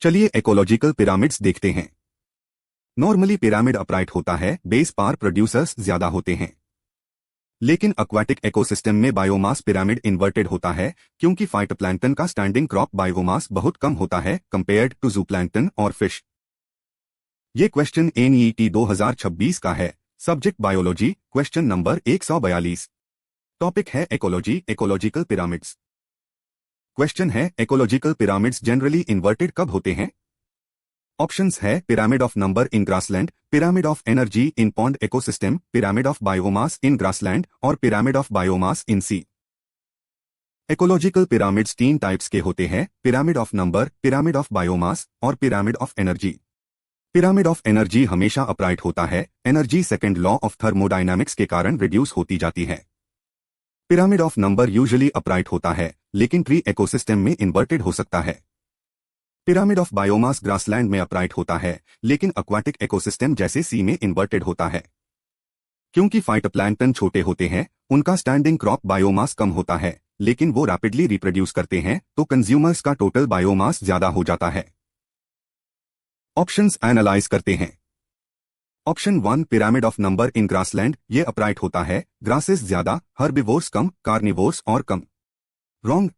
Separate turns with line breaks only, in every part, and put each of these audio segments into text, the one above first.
चलिए ecological pyramids देखते हैं। नॉर्मली पिरामिड अपराइट होता है, बेस पार प्रोड्यूसर्स ज्यादा होते हैं। लेकिन एक्वाटिक इकोसिस्टम में बायोमास पिरामिड इन्वर्टेड होता है क्योंकि फाइटोप्लैंक्टन का स्टैंडिंग क्रॉप बायोमास बहुत कम होता है कंपेयर्ड टू जूप्लैंक्टन और फिश। ये क्वेश्चन NEET 2026 का है। Subject biology, question number 142। Topic है इकोलॉजी, इकोलॉजिकल पिरामिड्स। क्वेश्चन है इकोलॉजिकल पिरामिड्स जनरली इन्वर्टेड कब होते हैं? ऑप्शंस है pyramid of number in grassland, pyramid of energy in pond ecosystem, pyramid of biomass in grassland और pyramid of biomass in sea. Ecological pyramids 3 types के होते हैं, pyramid of number, pyramid of biomass और pyramid of energy. Pyramid of energy हमेशा upright होता है। Energy second law of thermodynamics के कारण रिड्यूस होती जाती है। Pyramid of number usually upright होता है लेकिन ट्री इकोसिस्टम में इन्वर्टेड हो सकता है। पिरामिड ऑफ बायोमास ग्रासलैंड में अपराइट होता है लेकिन एक्वाटिक इकोसिस्टम जैसे सी में इन्वर्टेड होता है। क्योंकि फाइटोप्लैंक्टन छोटे होते हैं, उनका स्टैंडिंग क्रॉप बायोमास कम होता है लेकिन वो रैपिडली रिप्रोड्यूस करते हैं तो कंज्यूमर्स का टोटल बायोमास ज्यादा हो जाता है। ऑप्शंस एनालाइज करते हैं। Option 1 pyramid of number in grassland, ये अपराइट होता है, ग्रासेस ज्यादा, हर्बिवोर्स कम, कार्निवोर्स और कम। Wrong.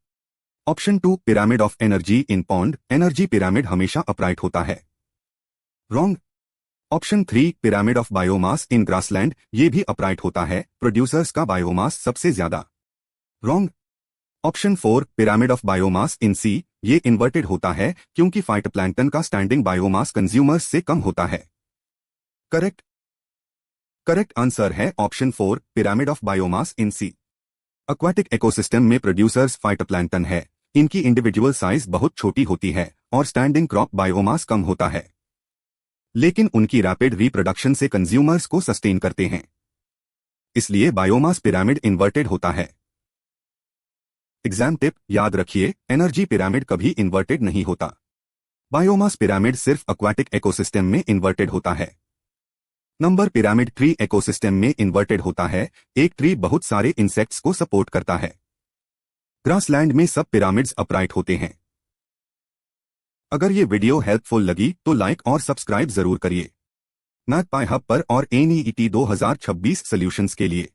Option 2 pyramid of energy in pond, energy pyramid हमेशा अपराइट होता है। Wrong. Option 3 pyramid of biomass in grassland, ये भी अपराइट होता है, प्रोड्यूसर्स का बायोमास सबसे ज्यादा। Wrong. Option 4 pyramid of biomass in sea, ये इन्वर्टेड होता है क्योंकि फाइटोप्लैंक्टन का स्टैंडिंग बायोमास कंज्यूमर्स से कम होता है। करेक्ट आंसर है option 4 pyramid of biomass in sea. Aquatic ecosystem में प्रोड्यूसर्स फाइटोप्लैंक्टन है, इनकी इंडिविजुअल साइज बहुत छोटी होती है और स्टैंडिंग क्रॉप बायोमास कम होता है, लेकिन उनकी रैपिड रिप्रोडक्शन से कंज्यूमर्स को सस्टेन करते हैं, इसलिए बायोमास पिरामिड इन्वर्टेड होता है। एग्जाम टिप याद रखिए, एनर्जी पिरामिड कभी इन्वर्टेड नहीं होता। बायोमास पिरामिड सिर्फ एक्वाटिक इकोसिस्टम में इन्वर्टेड होता है। नंबर पिरामिड ट्री इकोसिस्टम में इन्वर्टेड होता है, एक ट्री बहुत सारे इंसेक्ट्स को सपोर्ट करता है। ग्रासलैंड में सब पिरामिड्स अपराइट होते हैं। अगर ये वीडियो हेल्पफुल लगी तो लाइक और सब्सक्राइब जरूर करिए। मैथपाई हब पर और NEET 2026 सॉल्यूशंस के लिए